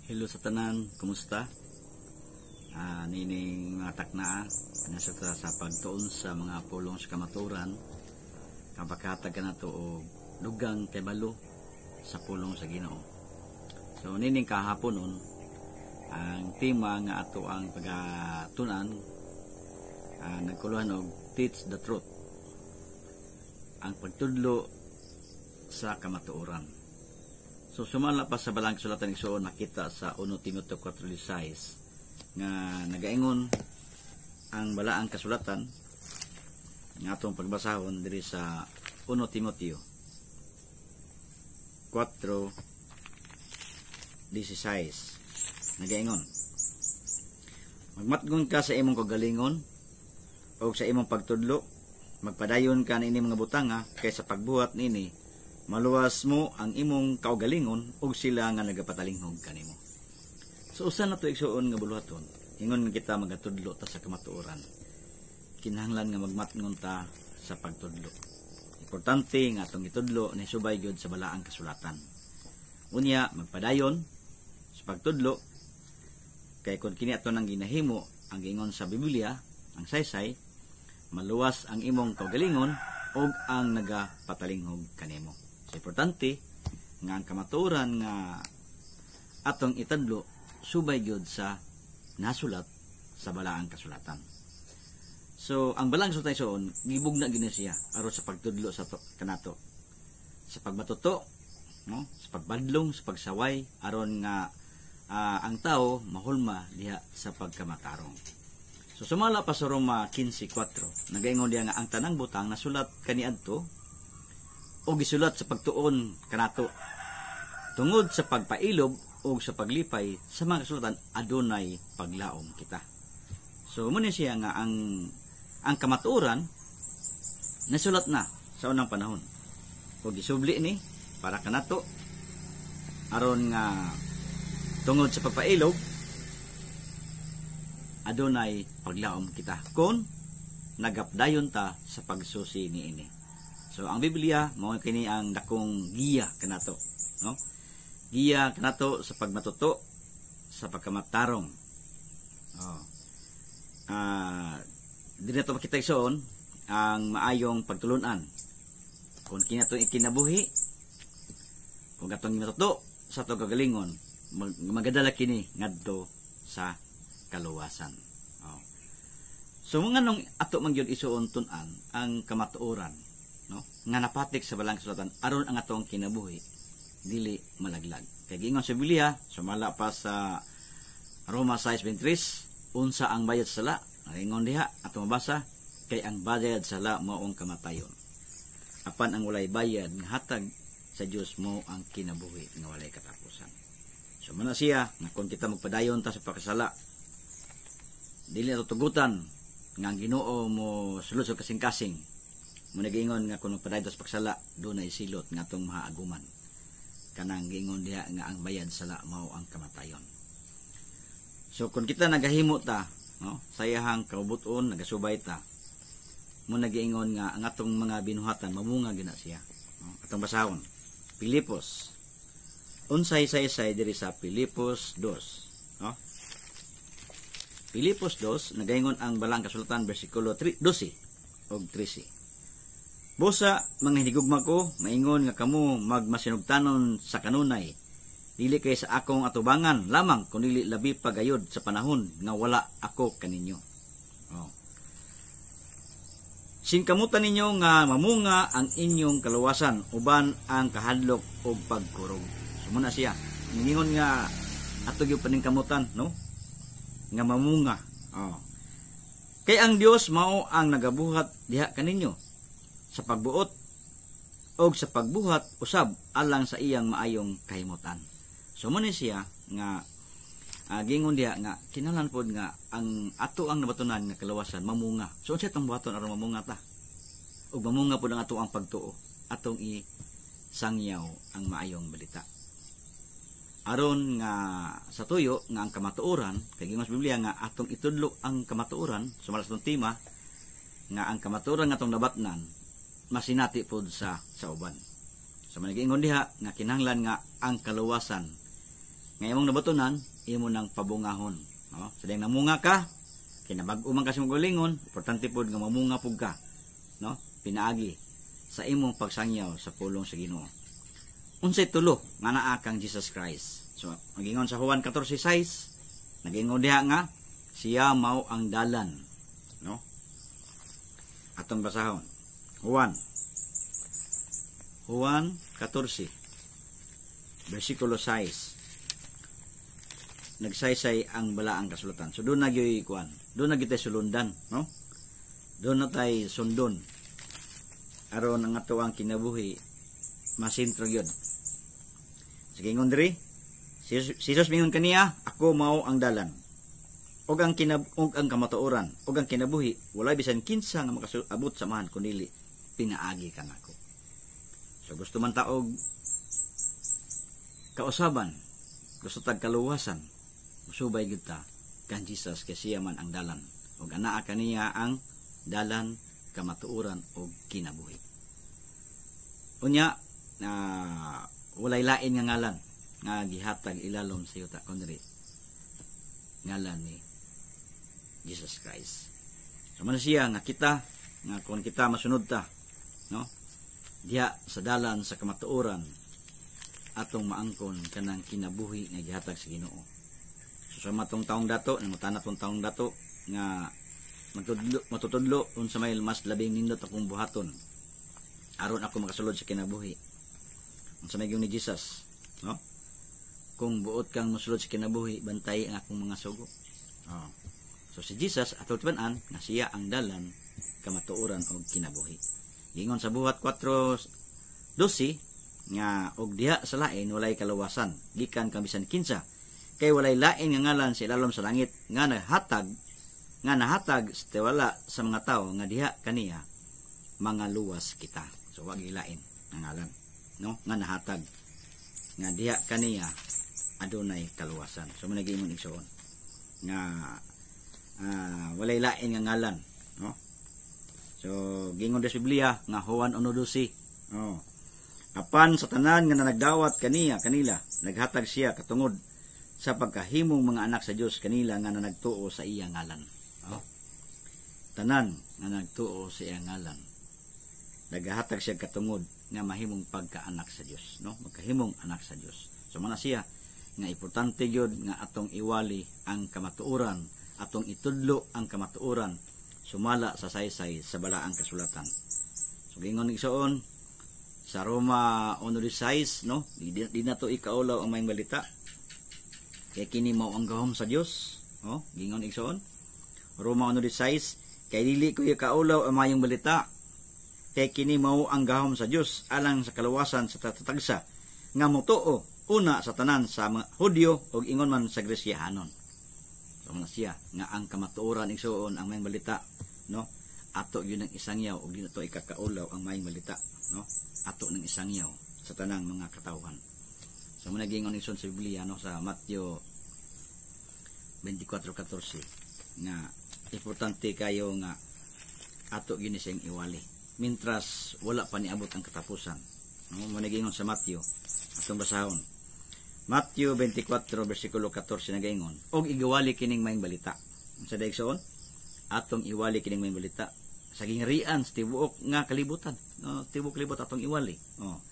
Hello sa tanan, kumusta? Nining mga taknaa nasa sa pagtuon sa mga pulong sa kamaturan kapaghatag ka na to o dugang kay balo sa pulong sa Ginoo. So nining kahapon nun ang tema nga ato ang pagatunan nagkuluhan og teach the truth, ang pagtudlo sa kamatuoran. So sumala pa sa balang sulatan ni Igsoon, nakita sa 1 Timoteo 4:16 nga nagaingon ang balaang kasulatan nga atong pagbasahon diri sa 1 Timoteo 4:16. Nagaingon, magmatgon ka sa imong kagalingon o sa imong pagtudlo, magpadayon ka nini mga butanga kay sa pagbuhat nini maluwas mo ang imong kaugalingon ug sila nga nagapatalingog kanimo. So usa na to Igsoon nga buluhaton, ingon kita magatudlo ta sa kamatuoran. Kinahanglan nga magmatngon ta sa pagtudlo. Importante nga atong itudlo ni subay gyud sa balaang kasulatan. Unya magpadayon sa pagtudlo kay kun kini ato nang ginahimo ang giingon sa Biblia, ang saysay, maluwas ang imong kaugalingon ug ang nagapatalingog kanimo. So, importante nga ang kamatuoran nga atong itadlo subay gyud sa nasulat sa balaang kasulatan. So ang balaang kasulatan soon gibugna gini siya aron sa pagtudlo sa kanato, sa pagmatuto, no, sa pagbadlong, sa pagsaway aron nga ang tao mahulma diha sa pagkamatarong. So sumala pa sa Roma 15:4 nagaingon diha nga ang tanang butang nasulat kaniadto o gisulat sa pagtuon kanato tungod sa pagpailob o sa paglipay sa mga kasulatan adunay paglaom kita. So muna siya nga ang kamatuoran nasulat na sa unang panahon o gisubli ni para kanato aron nga tungod sa pagpailob adunay paglaom kita kon nagapdayon ta sa pagsusi niini. So ang Biblia mao kini ang dakong giya kanato, no? Giya kanato sa pagmatuto, sa pagkamatarong. Dili nato makita Igsoon ang maayong pagtulunan. Kung kini ato ikinabuhi, kung atong matuto sa ato kagalingon, magadala kini ngadto sa kaluwasan. So mga nung ato mangyud isuon tun-an ang kamatuoran, no, nga napatik sa balang kasulatan aron ang atong kinabuhi dili malaglag. Kay giingon sa Biblia, sumala pa sa Roma 6:23, unsa ang bayad sa sala? Ingon diha atong mabasa, kay ang bayad sa sala mao ang kamatayon. Apan ang walay bayad nga hatag sa Dios mao ang kinabuhi nga walay katapusan. So muna siya nga kung kita magpadayon ta sa pagkasala, dili na tutugutan nga ang Ginoo mo sulod sa kasing-kasing. Muna giingon nga kung magpadayon sa pagsala dunay silot nga atong mahaaguman. Kanang giingon diha nga ang bayad sala mao ang kamatayon. So kung kita nagahimo ta, no, sayahang kaubuton nagasubay ta, muna giingon nga ang atong mga binuhatan mamunga gina siya, no? Atong basahon Pilipos unsay saysay diri sa Pilipos 2, no? Pilipos 2 nagaingon ang balang kasulatan bersikulo 12 og 13. Busa, mga hinigugma ko, maingon nga kamo magmasinugtanon sa kanunay. Dili kay sa akong atubangan lamang, kundi labi pagayod sa panahon nga wala ako kaninyo. Singkamutan ninyo nga mamunga ang inyong kaluwasan, uban ang kahadlok o pagkurog. Sumuna siya. Ningon nga ato yung paningkamutan, no? Nga mamunga. Kay ang Dios mao ang nagabuhat diha kaninyo sa pagbuot o sa pagbuhat usab alang sa iyang maayong kahimutan. So muna siya nga gingon diha nga kinahanglan pod nga ang ato ang nabatunan nga kaluwasan mamunga. So unsa tong buhaton aron mamunga ta? Ug mamunga pod ang ato ang pagtuo, atong isangyaw ang maayong balita. Aron nga sa tuyo nga ang kamatuoran, kay gingon sa Biblia nga atong itudlo ang kamatuoran, sumala sa tema nga ang kamatuoran nga atong nabatnan masinati pod sa uban. So manigingon diha nga kinahanglan nga ang kaluwasan nga imong nabatunan, imo nang pabungahon. No? So dahil namunga ka, kinabag-o man kasi magalingon, importante pod nga mamunga pud ka. No? Pinaagi sa imong pagsangyaw sa pulong sa Ginoo. Unsay tulo nga naa kang Jesus Christ. So magingon sa Juan 14:6, nagingon diha nga siya mao ang dalan. No? Atong basahon. Juan 14 versikulo 6. Nagsaysay ang balaang kasulatan. So doon nagyoy kuan. Doon nagyoy sulundan, no? Doon na tay sundon. Aron ang ato ang kinabuhi masintro gyud. Sige ngon diri. Si Jesus mingon kaniya, ako mao ang dalan. Og ang kamatuoran, og ang kinabuhi, walay bisan kinsa nga makaabot sa man kundi pinaagi ka nako. So gusto man taog kausaban, gusto tag kaluwasan, musubay gyud ta kan Jesus kay siya man ang dalan. Og anaa kaniya ang dalan, kamatuoran og kinabuhi. Unya walay lain nga ngalan nga gihatag ilalom sa yuta kundi ngalan ni Jesus Christ. So man siya nga kita nga kung kita masunod ta, no? Diha sa dalan sa kamatuoran atong maangkon kanang kinabuhi nga gihatag sa Ginoo. So sa matong taong dato, nangutana tong taong dato nga matutudlo unsa may mas labing nindot akong buhaton aron ako makasulod sa kinabuhi. Unsa may gyud ni Jesus, no? Kung buot kang mosulod sa kinabuhi, bantay ang akong mga sugo. Oh. So si Jesus ato tiban-an nga siya ang dalan, kamatuoran og kinabuhi. Gingon sa buhat 4:12 nga og diha sa lain walay kaluwasan gikan kang bisan kinsa kay walay lain nga ngalan sa ilalom sa langit nga nahatag sa tiwala sa mga tawo nga diha kaniya mga luwas kita. So wag ilain ang ngalan, no? Nga nahatag nga diha kaniya adunay kaluwasan. So managimon igsoon nga walay lain nga ngalan, no? So gingon sa Biblia nga Juan 1:12, oh, apan sa tanan nga nagdawat kanila naghatag siya katungod sa pagkahimong mga anak sa Dios kanila nga nagtuo sa iya ngalan. Oh, tanan nga nagtuo sa iya ngalan naghatag siya katungod nga mahimong pagkaanak sa Dios, no? Magkahimong anak sa Dios. So man siya nga importante gyud nga atong iwali ang kamatuoran, atong itudlo ang kamatuoran sumala sa saysay sa balaang kasulatan. So gingon igsoon sa Roma 1:6, no? Di na to ikaulaw ang mayong balita. Kay kini mao ang gahom sa Dios, no? Gingon igsoon Roma 1:6, kay dili ko ikaulaw ang mayong balita. Kay kini mao ang gahom sa Dios alang sa kaluwasan sa tatagsa nga motuo una sa tanan sa mga Hudyo ug ingon man sa Gresyahanon. So man siya nga ang kamatuoran igsoon ang mayong balita, no? Ato yun ang isangyaw ug di na to ikakaulaw ang mayong balita, no? Ato nang isangyaw sa tanang mga katawhan. So man nagingon igsoon sa Biblia, no, sa Mateo 24:14 nga importante kayo nga ato gyud siyang iwali mintras wala pa niabot ang katapusan, no? Man nagingon sa Mateo atong basahon Mateo 24:14 nagaingon, og igawali kining mayong balita. Sa daigsoon, atong iwali kining mayong balita sa gingharian sa tibuok nga kalibutan, no? Tibuok kalibot atong iwali. Oh.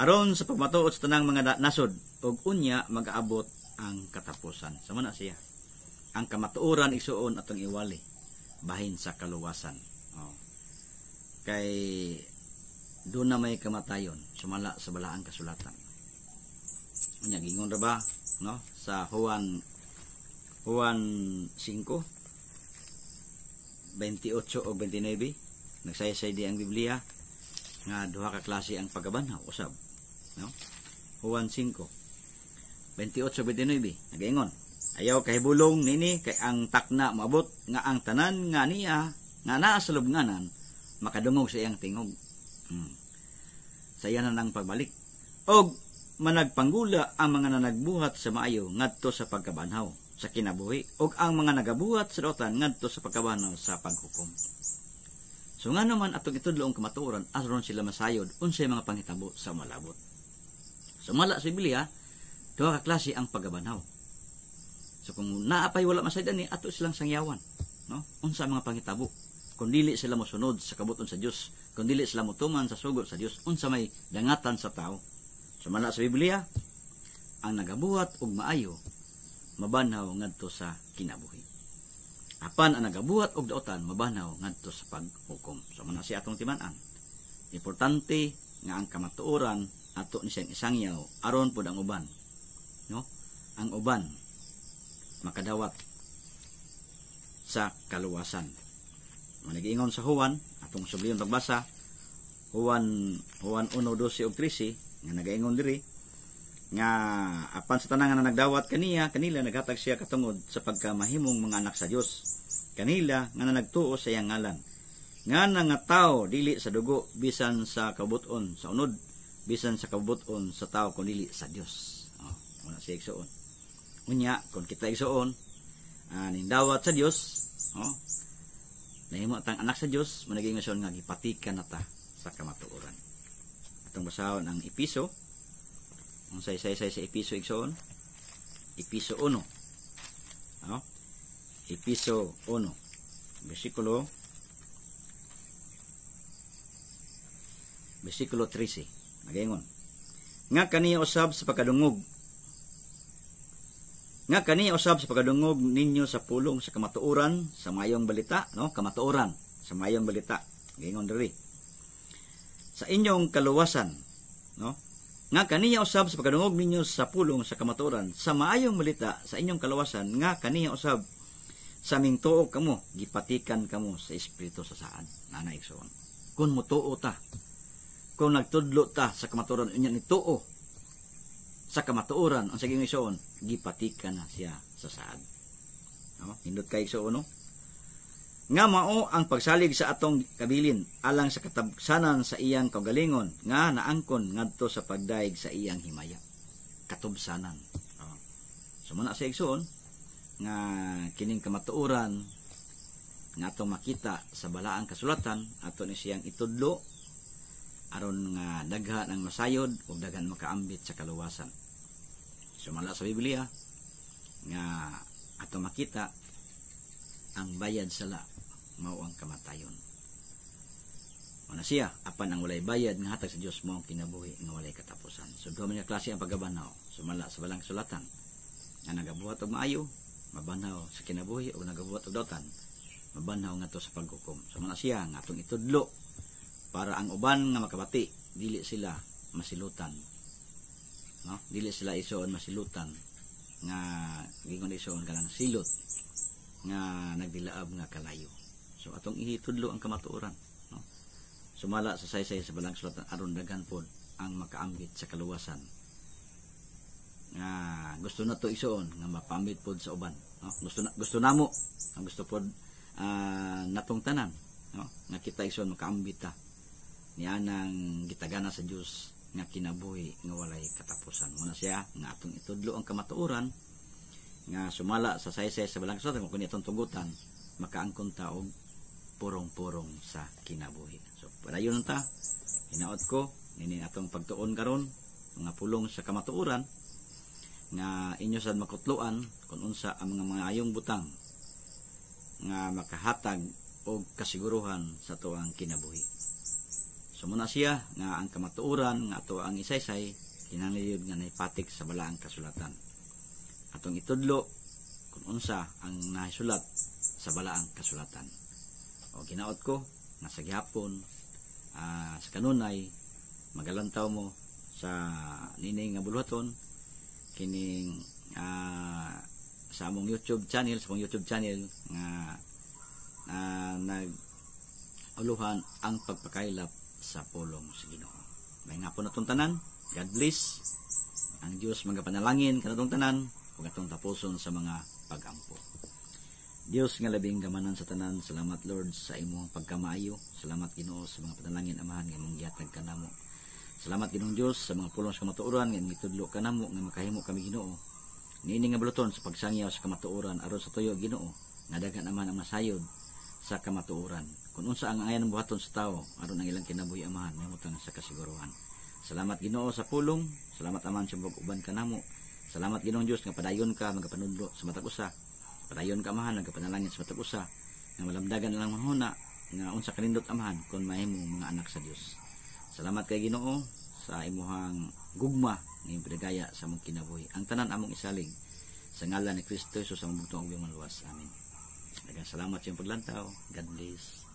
Aron sa pagmatuod sa tanang mga nasod, og unya mag-aabot ang katapusan. Sama na siya. Ang kamatuoran igsoon atong iwali bahin sa kaluwasan. Oh. Kay doon na may kamatayon sumala sa balaang kasulatan. Unya gingon ra ba, no, sa Juan 5:28 o 29 nagsaysay di ang Biblia nga duha ka klase ang pagkabanhaw usab, no? Juan 5:28-29 nagaingon, ayaw kahibulong nini kay ang takna maabot nga ang tanan nga niya nga naa sa lubnganan makadungog sa iyang tingog. Sa iya na nang pagbalik. Og managpanggula ang mga nanagbuhat sa maayo ngadto sa pagkabanhaw sa kinabuhi og ang mga nagabuhat sa dautan ngadto sa pagkabanhaw sa paghukom. So nga naman atong itudlo ang kamatuoran aron sila masayod unsay mga panghitabo sa malabot. So mala sa Biblia Duha ka klase ang pagabanaw. So kung naapay wala masaydan ni ato silang sangyawan, no? Unsa mga pangitabo? Kung dili sila mosunod sa kabuton sa Dios, kung dili sila motuman sa sugo sa Dios, unsa may dangatan sa tao? Sumala sa Biblia, ang nagabuhat og maayo mabanaw ngadto sa kinabuhi. Apan ang nagabuhat og daotan mabanaw ngadto sa paghukom. So man si atong timan-an. Importante nga ang kamatuoran ato ni siyang isangyaw aron pud ang uban, no? Ang uban makadawat sa kaluwasan. Manigiingon sa Juan, atong subliyon pagbasa, Juan 1:12 ug 13 nga nagaingon diri nga apan sa tanan nga nagdawat kanila naghatag siya katungod sa pagkamahimong mga anak sa Dios. Kanila nga nagtuo sa iyang ngalan. Nga nga tao dili sa dugo bisan sa kabuton sa unod, bisan sa kabuton sa tao kun dili sa Dios. Wala siya igsoon. Unya, kung kita igsoon, nindawat sa Dios, nahimo tang anak sa Dios, managing igsoon nga gipatikan nata sa kamatuoran. Atong basahon ang Episo, ang say-say sa Episo igsoon, Episo 1. Episo 1, versikulo 13. Nagaingon, nga kaniya usab sa pagkadungog ninyo sa pulong sa kamatuoran sa mayong balita, no? Kamatuoran sa mayong balita. Gingon diri. Sa inyong kaluwasan, no? Nga kaniya usab sa pagkadungog ninyo sa pulong sa kamatuoran sa maayong balita sa inyong kaluwasan, nga kaniya usab sa ming tuo kamo, gipatikan kamo sa espiritu sa saan. Nanay igsoon. Kung mutuo ta, kung nagtudlo ta sa kamatuoran, unya ni tuo sa kamatuoran, ang saging igsoon, gipatikan na siya sa saad. No? Hindot kay igsoon, no? Nga mao ang pagsalig sa atong kabilin alang sa katabsanan sa iyang kaugalingon nga naangkon ngadto sa pagdaig sa iyang himaya. Katubsanan. So muna sa igsoon nga kining kamatuoran nga atong makita sa balaang kasulatan ato ni siyang itudlo aron nga daghan ang masayod ug daghan makaambit sa kaluwasan. Sumala sa Biblia nga ato makita ang bayad sala mao ang kamatayon. Ana siya apan ang walay bayad nga hatag sa Dios mao ang kinabuhi nga walay katapusan. So duha man nga klase ang pagabanaw. Sumala sa balang kasulatan nga nagabuhat og maayo mabanaw sa kinabuhi o nagabuhat og daotan mabanaw ngadto sa paghukom. Sumala siya nga atong itudlo para ang uban nga makabati dili sila masilutan, no? Dili sila isuon masilutan nga gingon isuon kanang silot nga nagdilaab nga kalayo. So atong ihitudlo ang kamatuoran, no? Sumala sa saysay sa balang sulatan aron daghan pod ang makaambit sa kaluwasan nga gusto na to isuon nga mapaambit pod sa uban, no? Gusto namo ang gusto pod natong tanan, no? Nga kita isuon makaambit ta nianang gitagana sa Dios nga kinabuhi nga walay katapusan. Muna siya nga atong itudlo ang kamatuoran nga sumala sa saysay sa balang sulatan kung itong tugutan makaangkon ta og purong-purong sa kinabuhi. So padayon ta hinaot ko nini atong pagtuon karon mga pulong sa kamatuoran nga inyo sad makutloan kung unsa ang mga ayong butang nga makahatag og kasiguruhan sa tuang kinabuhi. So muna siya nga ang kamatuoran nga ato ang isaysay kinahanglan nga naipatik sa balaang kasulatan. Atong itudlo kung unsa ang nahisulat sa balaang kasulatan. O ginaot ko nga sa gihapon sa kanunay magalantaw mo sa nining nga buluhaton kining sa among YouTube channel nga nag-uluhan ang pagpakailap sa pulong sa Ginoo. May nga po natong tanan, God bless. Ang Dios magapanalangin kanatong tanan ug atong tapuson sa mga pagampo. Dios nga labing gamanan sa tanan, salamat Lord sa imong pagkamaayo. Salamat Ginoo sa mga panalangin amahan nga imong gihatag kanamo. Salamat Ginoong Dios sa mga pulong sa kamatuoran nga mitudlo kanamo nga makahimo kami Ginoo. Niini nga buluton sa pagsangyaw sa kamatuoran aron sa tuyo Ginoo nga daghan naman ang masayod sa kamatuoran. Kung unsa ang ayan ng buhaton sa tao aron ang ilang kinabuhi amahan mahimutang sa kasiguruhan. Salamat Ginoo sa pulong, salamat aman sa uban kanamo Salamat Ginoong Dios nga padayon ka magapanudlo sa matag usa. Padayon ka amahan nagapanalangin sa matag usa nga malamdagan lang manghuna nga unsa kanindot amahan kon mahimo mga anak sa Dios. Salamat kay Ginoo sa imuhang gugma ngayong pinagaya sa among kinabuhi. Ang tanan among isalig sa ngalan ni Kristo Jesus ang bugtong ug maluwas. Amen. Daghang salamat sa iyong paglantaw. God bless.